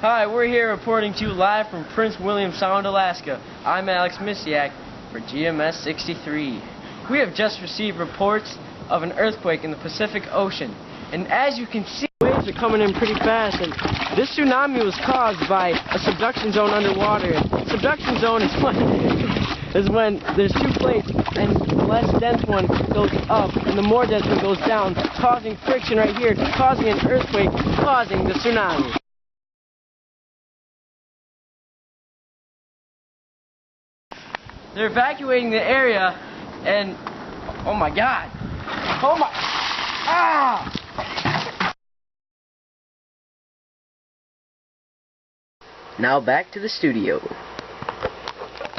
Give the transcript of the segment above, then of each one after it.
Hi, we're here reporting to you live from Prince William Sound, Alaska. I'm Alex Misiak for GMS 63. We have just received reports of an earthquake in the Pacific Ocean. And as you can see, waves are coming in pretty fast. And this tsunami was caused by a subduction zone underwater. Subduction zone is when there's two plates and the less dense one goes up and the more dense one goes down, causing friction right here, causing an earthquake, causing the tsunami. They're evacuating the area, and oh my god! Oh my! Ah! Now back to the studio.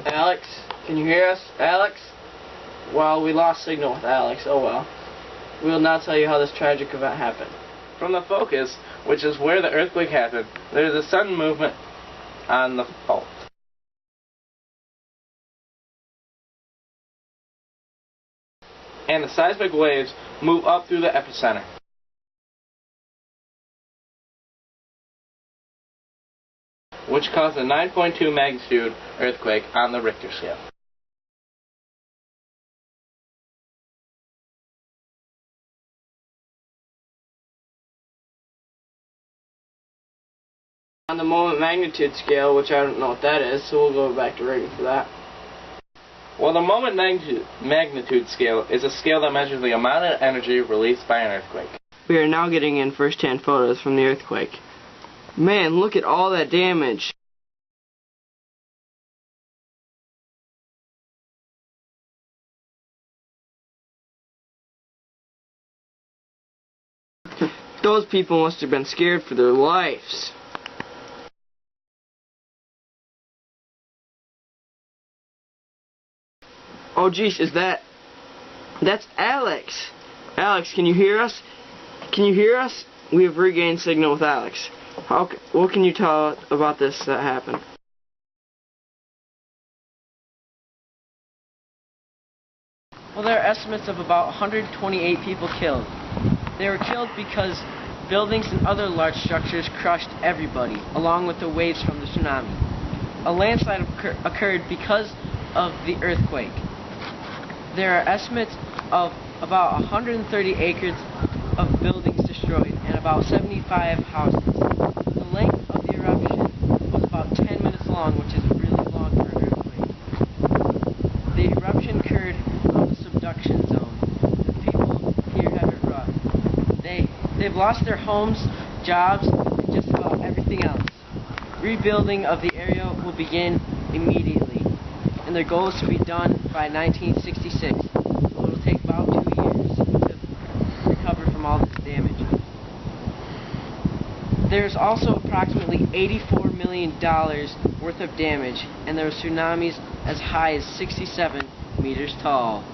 Alex, can you hear us? Alex? Well, we lost signal with Alex. Oh well. We will now tell you how this tragic event happened. From the focus, which is where the earthquake happened, there is a sudden movement on the fault. And the seismic waves move up through the epicenter. Which caused a 9.2 magnitude earthquake on the Richter scale. On the moment magnitude scale, which I don't know what that is, so we'll go back to Reagan for that. Well, the moment magnitude scale is a scale that measures the amount of energy released by an earthquake. We are now getting in first-hand photos from the earthquake. Man, look at all that damage. Those people must have been scared for their lives. Oh geez, that's Alex. Alex, can you hear us? Can you hear us? We have regained signal with Alex. What can you tell about this that happened? Well, there are estimates of about 128 people killed. They were killed because buildings and other large structures crushed everybody, along with the waves from the tsunami. A landslide occurred because of the earthquake. There are estimates of about 130 acres of buildings destroyed and about 75 houses. The length of the eruption was about 10 minutes long, which is really long for an earthquake. The eruption occurred on the subduction zone. The people here have it rough. They've lost their homes, jobs, and just about everything else. Rebuilding of the area will begin immediately, and their goal is to be done by 1966. So it'll take about 2 years to recover from all this damage. There's also approximately $84 million worth of damage, and there are tsunamis as high as 67 meters tall.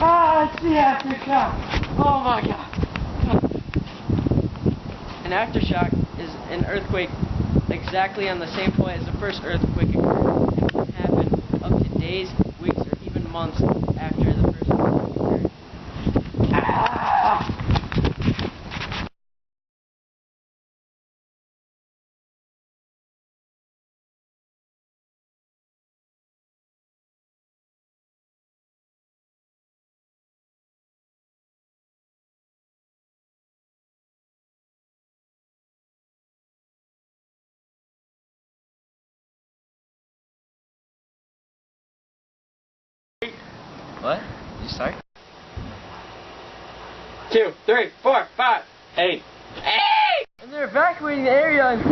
Ah, it's the aftershock! Oh my god! An aftershock is an earthquake exactly on the same point as the first earthquake occurred. It can happen up to days, weeks, or even months after the first earthquake occurred. Ah! What? You start? 2, 3, 4, 5, 8. And they're evacuating the area and...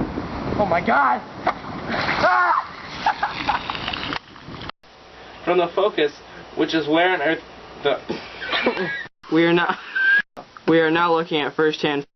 oh my god! Ah! From the focus, which is where on Earth the... We are now looking at first-hand